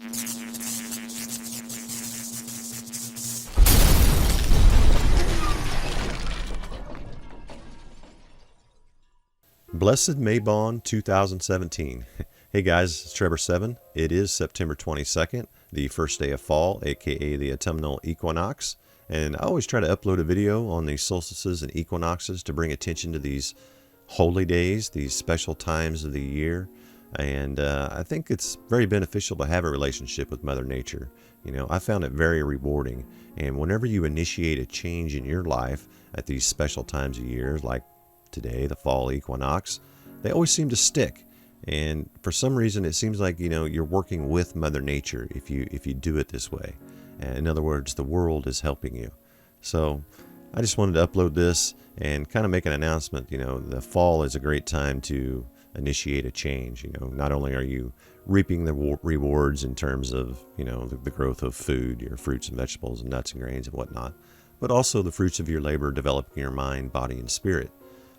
Blessed Mabon 2017. Hey guys, it's Trevor7. It is September 22nd, the first day of fall, aka the autumnal equinox. And I always try to upload a video on these solstices and equinoxes to bring attention to these holy days, these special times of the year. And I think it's very beneficial to have a relationship with Mother Nature. You know, I found it very rewarding. And whenever you initiate a change in your life at these special times of year, like today, the fall equinox, they always seem to stick. And for some reason, it seems like, you know, you're working with Mother Nature if you do it this way. And in other words, the world is helping you. So I just wanted to upload this and kind of make an announcement. You know, the fall is a great time to initiate a change. You know, not only are you reaping the rewards in terms of, you know, the growth of food, your fruits and vegetables and nuts and grains and whatnot, but also the fruits of your labor developing your mind, body, and spirit.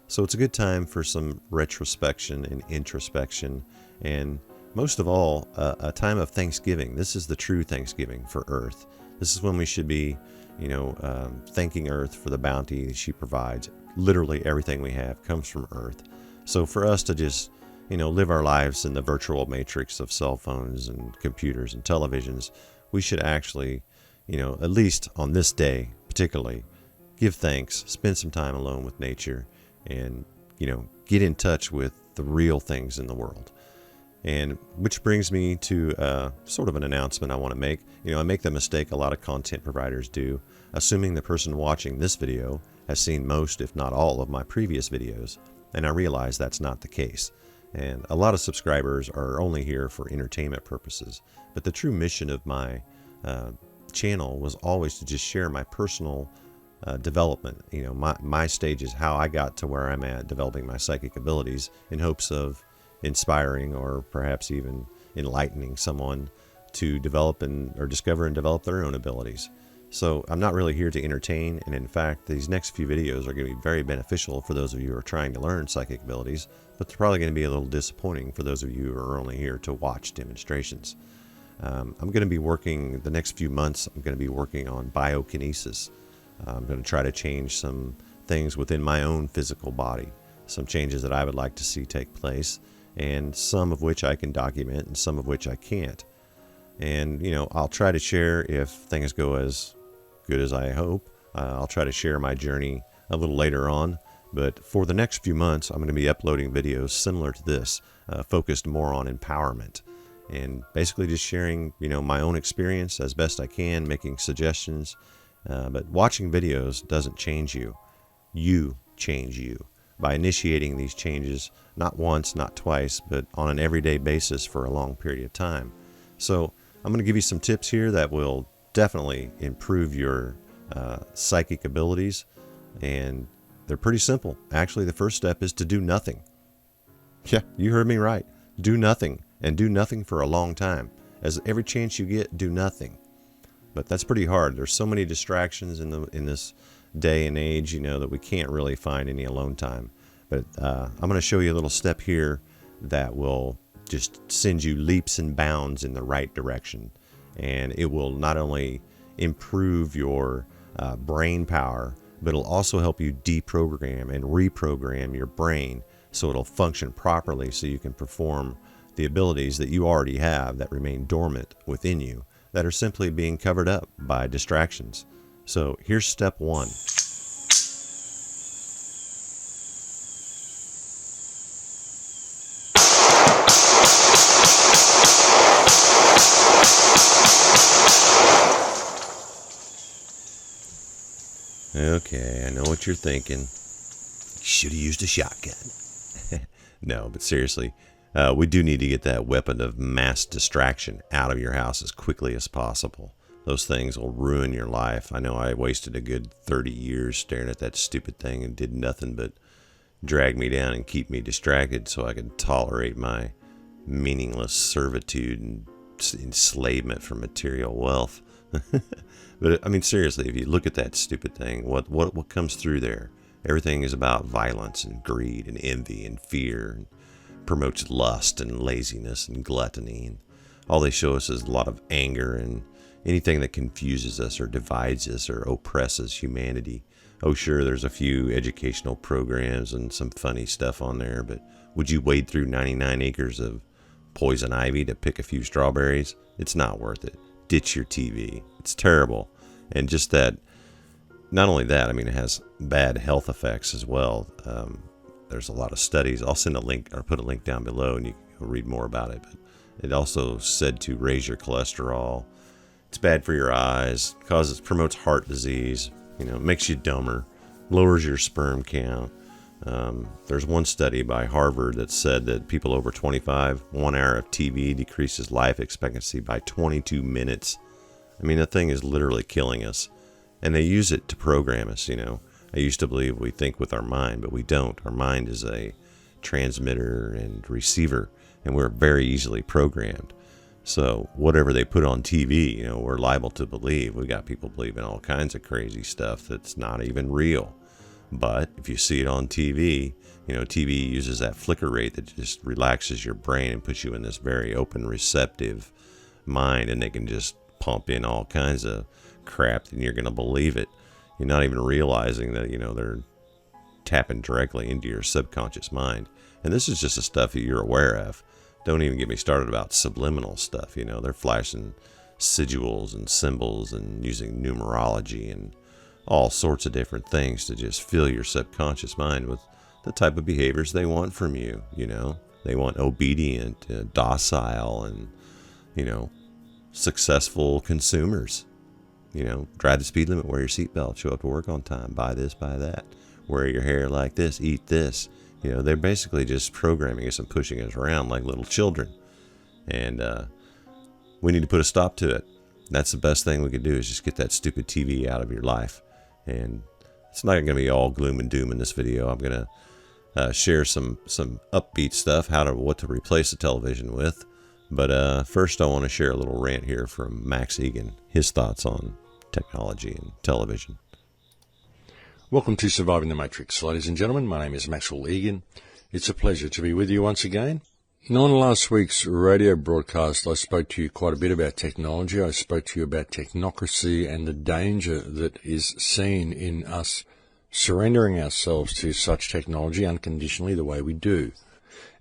So it's a good time for some retrospection and introspection, and most of all, a time of Thanksgiving. This is the true Thanksgiving for Earth. This is when we should be, you know, thanking Earth for the bounty she provides. Literally everything we have comes from Earth. So for us to just, you know, live our lives in the virtual matrix of cell phones and computers and televisions, we should actually, you know, at least on this day particularly, give thanks, spend some time alone with nature, and, you know, get in touch with the real things in the world. And which brings me to sort of an announcement I want to make. You know, I make the mistake a lot of content providers do, assuming the person watching this video has seen most, if not all, of my previous videos. And I realize that's not the case. And a lot of subscribers are only here for entertainment purposes. But the true mission of my channel was always to just share my personal development, you know, my stages, how I got to where I'm at, developing my psychic abilities in hopes of inspiring or perhaps even enlightening someone to develop or discover and develop their own abilities. So I'm not really here to entertain, and in fact, these next few videos are going to be very beneficial for those of you who are trying to learn psychic abilities, but they're probably going to be a little disappointing for those of you who are only here to watch demonstrations. I'm going to be working, the next few months, I'm going to be working on biokinesis. I'm going to try to change some things within my own physical body, some changes that I would like to see take place, and some of which I can document and some of which I can't. And, you know, I'll try to share, if things go as good as I hope, I'll try to share my journey a little later on. But for the next few months, I'm going to be uploading videos similar to this, focused more on empowerment. And basically just sharing, you know, my own experience as best I can, making suggestions. But watching videos doesn't change you. You change you by initiating these changes, not once, not twice, but on an everyday basis for a long period of time. So I'm going to give you some tips here that will definitely improve your psychic abilities. And they're pretty simple. Actually, the first step is to do nothing. Yeah, you heard me right. Do nothing, and do nothing for a long time. As every chance you get, do nothing. But that's pretty hard. There's so many distractions in this day and age, you know, that we can't really find any alone time. But I'm going to show you a little step here that will just send you leaps and bounds in the right direction. And it will not only improve your brain power, but it'll also help you deprogram and reprogram your brain so it'll function properly, so you can perform the abilities that you already have that remain dormant within you, that are simply being covered up by distractions. So here's step one. Okay, I know what you're thinking. You should have used a shotgun. No, but seriously, we do need to get that weapon of mass distraction out of your house as quickly as possible. Those things will ruin your life. I know I wasted a good 30 years staring at that stupid thing and did nothing but drag me down and keep me distracted so I could tolerate my meaningless servitude and enslavement for material wealth. But I mean, seriously, if you look at that stupid thing, what comes through there? Everything is about violence and greed and envy and fear, and promotes lust and laziness and gluttony. And all they show us is a lot of anger and anything that confuses us or divides us or oppresses humanity. Oh, sure, there's a few educational programs and some funny stuff on there, but would you wade through 99 acres of poison ivy to pick a few strawberries? It's not worth it. Ditch your TV. It's terrible. And just that, not only that, I mean, it has bad health effects as well. There's a lot of studies. I'll send a link or put a link down below and you can read more about it. But it also said to raise your cholesterol. It's bad for your eyes, promotes heart disease, makes you dumber, lowers your sperm count. There's one study by Harvard that said that people over 25, 1 hour of TV decreases life expectancy by 22 minutes. I mean, that thing is literally killing us. And they use it to program us, I used to believe we think with our mind, but we don't. Our mind is a transmitter and receiver, and we're very easily programmed. So whatever they put on TV, we're liable to believe. We got people believing all kinds of crazy stuff that's not even real. But if you see it on TV, TV uses that flicker rate that just relaxes your brain and puts you in this very open, receptive mind, and they can just pump in all kinds of crap and you're going to believe it. You're not even realizing that, they're tapping directly into your subconscious mind. And this is just the stuff that you're aware of. Don't even get me started about subliminal stuff. They're flashing sigils and symbols and using numerology and all sorts of different things to just fill your subconscious mind with the type of behaviors they want from you. They want obedient, docile, and, successful consumers. Drive the speed limit, wear your seatbelt, show up to work on time, buy this, buy that, wear your hair like this, eat this. They're basically just programming us and pushing us around like little children. And we need to put a stop to it. That's the best thing we can do is just get that stupid TV out of your life. And it's not going to be all gloom and doom in this video. I'm going to share some upbeat stuff, what to replace the television with. But first I want to share a little rant here from Max Egan, his thoughts on technology and television. Welcome to Surviving the Matrix. Ladies and gentlemen, my name is Maxwell Egan. It's a pleasure to be with you once again. On last week's radio broadcast, I spoke to you quite a bit about technology. I spoke to you about technocracy and the danger that is seen in us surrendering ourselves to such technology unconditionally the way we do.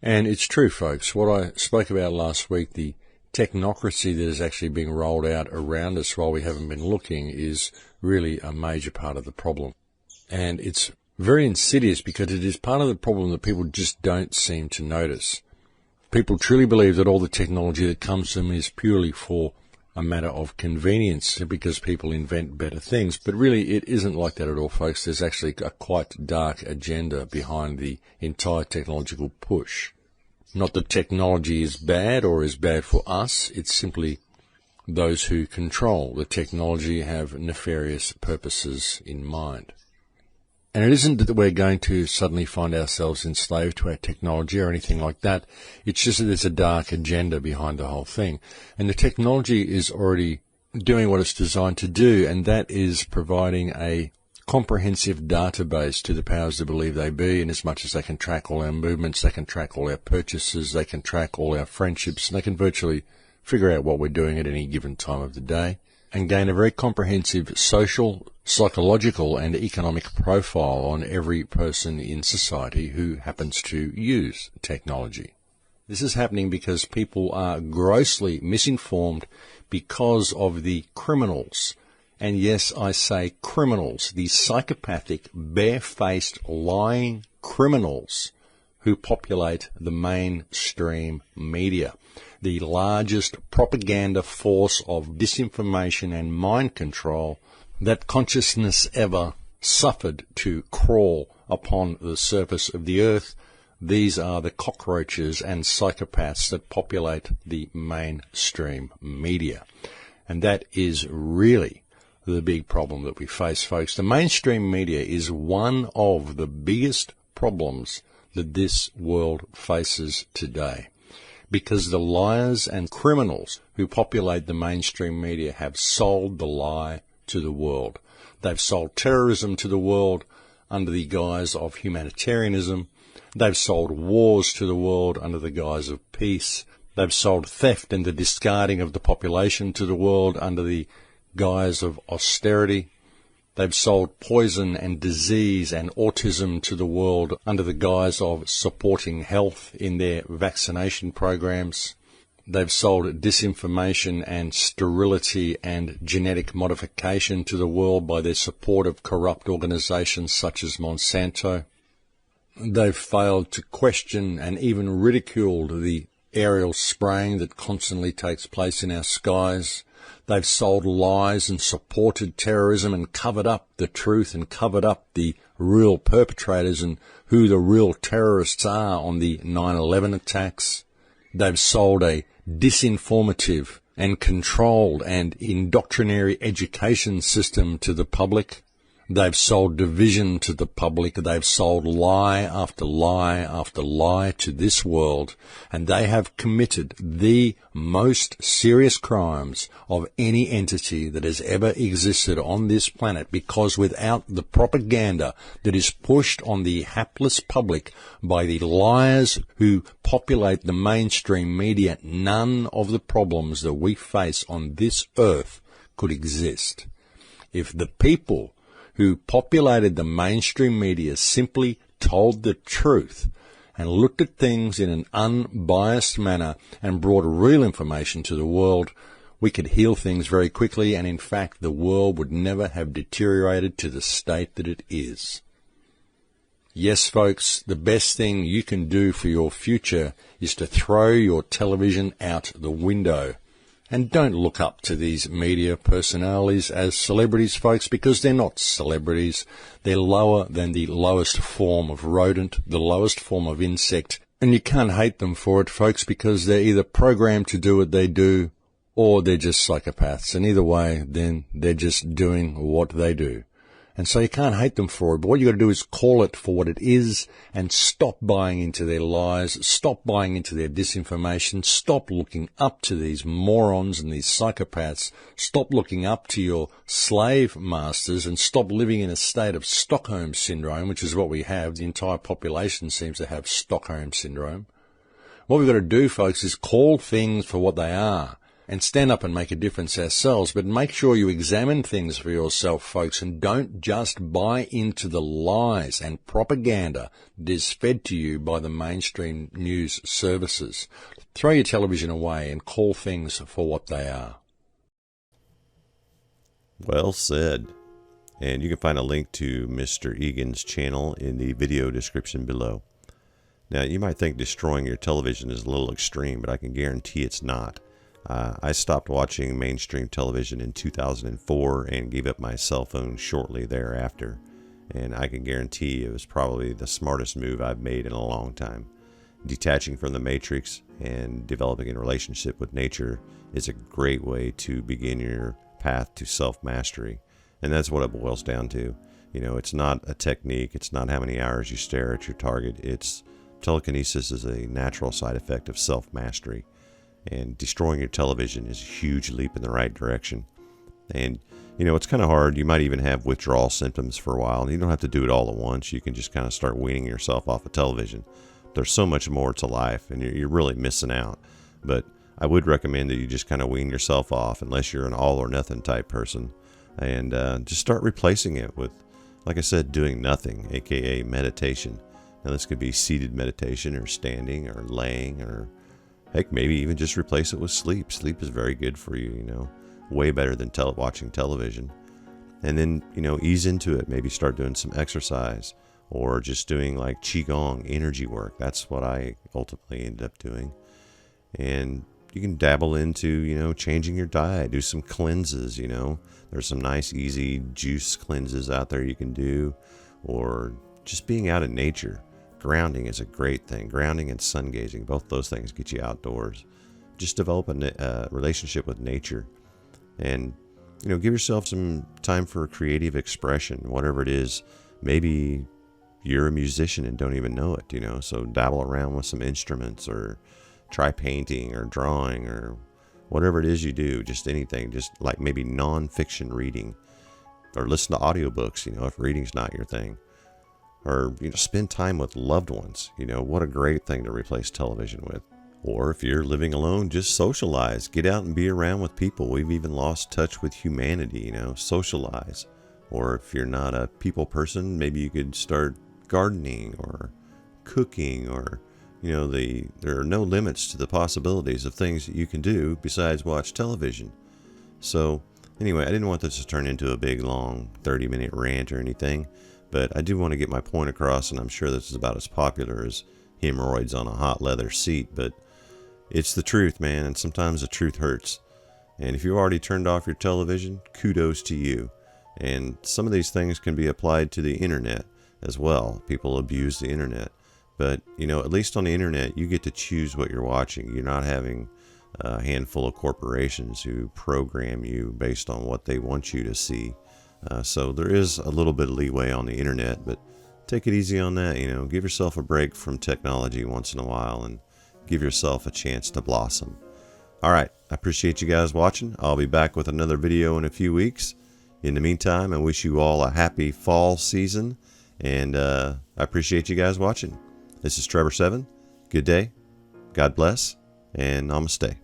And it's true, folks. What I spoke about last week, the technocracy that is actually being rolled out around us while we haven't been looking, is really a major part of the problem. And it's very insidious because it is part of the problem that people just don't seem to notice. People truly believe that all the technology that comes to them is purely for a matter of convenience because people invent better things. But really, it isn't like that at all, folks. There's actually a quite dark agenda behind the entire technological push. Not that technology is bad or is bad for us. It's simply those who control the technology have nefarious purposes in mind. And it isn't that we're going to suddenly find ourselves enslaved to our technology or anything like that. It's just that there's a dark agenda behind the whole thing. And the technology is already doing what it's designed to do, and that is providing a comprehensive database to the powers that believe they be, in as much as they can track all our movements, they can track all our purchases, they can track all our friendships, and they can virtually figure out what we're doing at any given time of the day, and gain a very comprehensive social, psychological, and economic profile on every person in society who happens to use technology. This is happening because people are grossly misinformed because of the criminals. And yes, I say criminals, the psychopathic, barefaced, lying criminals who populate the mainstream media, the largest propaganda force of disinformation and mind control that consciousness ever suffered to crawl upon the surface of the earth. These are the cockroaches and psychopaths that populate the mainstream media. And that is really the big problem that we face, folks. The mainstream media is one of the biggest problems that this world faces today, because the liars and criminals who populate the mainstream media have sold the lie to the world. They've sold terrorism to the world under the guise of humanitarianism. They've sold wars to the world under the guise of peace. They've sold theft and the discarding of the population to the world under the guise of austerity. They've sold poison and disease and autism to the world under the guise of supporting health in their vaccination programs. They've sold disinformation and sterility and genetic modification to the world by their support of corrupt organisations such as Monsanto. They've failed to question and even ridiculed the aerial spraying that constantly takes place in our skies. They've sold lies and supported terrorism and covered up the truth and covered up the real perpetrators and who the real terrorists are on the 9/11 attacks. They've sold a disinformative and controlled and indoctrinatory education system to the public. They've sold division to the public. They've sold lie after lie after lie to this world. And they have committed the most serious crimes of any entity that has ever existed on this planet, because without the propaganda that is pushed on the hapless public by the liars who populate the mainstream media, none of the problems that we face on this earth could exist. If the people who populated the mainstream media simply told the truth and looked at things in an unbiased manner and brought real information to the world, we could heal things very quickly, and in fact the world would never have deteriorated to the state that it is. Yes, folks, the best thing you can do for your future is to throw your television out the window. And don't look up to these media personalities as celebrities, folks, because they're not celebrities. They're lower than the lowest form of rodent, the lowest form of insect. And you can't hate them for it, folks, because they're either programmed to do what they do or they're just psychopaths. And either way, then they're just doing what they do. And so you can't hate them for it, but what you got to do is call it for what it is and stop buying into their lies, stop buying into their disinformation, stop looking up to these morons and these psychopaths, stop looking up to your slave masters, and stop living in a state of Stockholm syndrome, which is what we have. The entire population seems to have Stockholm syndrome. What we've got to do, folks, is call things for what they are and stand up and make a difference ourselves, but make sure you examine things for yourself, folks, and don't just buy into the lies and propaganda that is fed to you by the mainstream news services. Throw your television away and call things for what they are. Well said. And you can find a link to Mr. Egan's channel in the video description below. Now, you might think destroying your television is a little extreme, but I can guarantee it's not. I stopped watching mainstream television in 2004 and gave up my cell phone shortly thereafter. And I can guarantee it was probably the smartest move I've made in a long time. Detaching from the matrix and developing a relationship with nature is a great way to begin your path to self-mastery. And that's what it boils down to. You know, it's not a technique. It's not how many hours you stare at your target. It's telekinesis is a natural side effect of self-mastery. And destroying your television is a huge leap in the right direction. And, you know, it's kind of hard. You might even have withdrawal symptoms for a while. And you don't have to do it all at once. You can just kind of start weaning yourself off of television. There's so much more to life, and you're really missing out. But I would recommend that you just kind of wean yourself off, unless you're an all-or-nothing type person. And just start replacing it with, like I said, doing nothing, a.k.a. meditation. Now, this could be seated meditation or standing or laying, or heck, maybe even just replace it with sleep. Sleep is very good for you, you know, way better than watching television. And then, you know, ease into it. Maybe start doing some exercise or just doing like Qigong, energy work. That's what I ultimately ended up doing. And you can dabble into, you know, changing your diet, do some cleanses, you know. There's some nice, easy juice cleanses out there you can do, or just being out in nature. Grounding is a great thing. Grounding and sun gazing, both those things get you outdoors. Just develop a relationship with nature, and, you know, give yourself some time for creative expression, whatever it is. Maybe you're a musician and don't even know it, you know, so dabble around with some instruments, or try painting or drawing, or whatever it is you do. Just anything, just like maybe non-fiction reading, or listen to audiobooks, you know, if reading's not your thing. Or, you know, spend time with loved ones. You know, what a great thing to replace television with. Or if you're living alone, just socialize. Get out and be around with people. We've even lost touch with humanity, socialize. Or if you're not a people person, maybe you could start gardening or cooking, or there are no limits to the possibilities of things that you can do besides watch television. So anyway, I didn't want this to turn into a big long 30-minute rant or anything, but I do want to get my point across, and I'm sure this is about as popular as hemorrhoids on a hot leather seat, but it's the truth, man, and sometimes the truth hurts. And if you've already turned off your television, kudos to you. And some of these things can be applied to the internet as well. People abuse the internet. But, at least on the internet, you get to choose what you're watching. You're not having a handful of corporations who program you based on what they want you to see. So there is a little bit of leeway on the internet, but take it easy on that. Give yourself a break from technology once in a while and give yourself a chance to blossom. All right, I appreciate you guys watching. I'll be back with another video in a few weeks. In the meantime, I wish you all a happy fall season, and I appreciate you guys watching. This is Trevor 7. Good day, God bless, and namaste.